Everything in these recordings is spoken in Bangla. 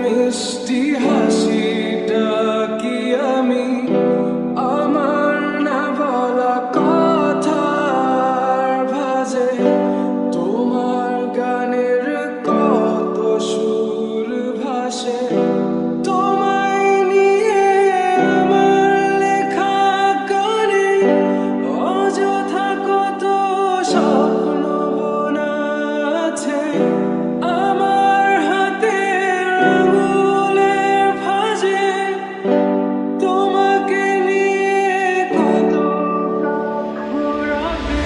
মিষ্টি হাসিটা কি আমি আমার না বলা কথার ভাজে, তোমার গানের কত সুর ভাসে, তোমায় নিয়ে আমার লেখা গানে অযথা কত স্বপ্ন বোনা আছে। আমার হাতের আঙুলের ভাঁজে তোমাকে নিয়ে কত ঘোরাবে।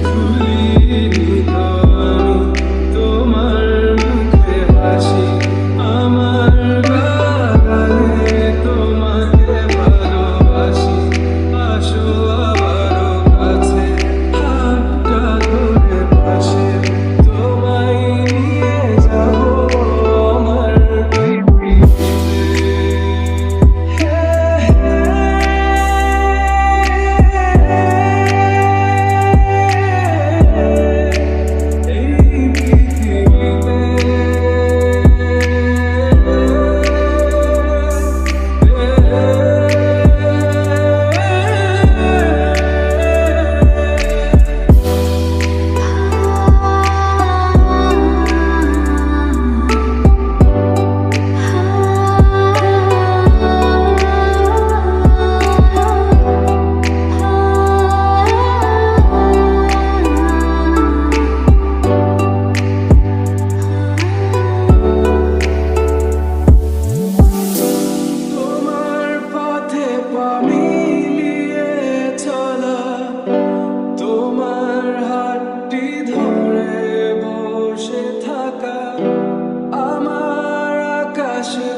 ভুলিনি তো আমি তোমার মুখে হাসি, আমার গানে তোমাকে ভালোবাসি। আসো আবারও কাছে, হাতটা ধরে পাশে, তোমায় নিয়ে যাবো আমার পৃথিবীতে। এই পৃথিবীতে তোমার পথে পা মিলিয়ে চলা, তোমার হাতটি ধরে বসে থাকা, আমার আকাশে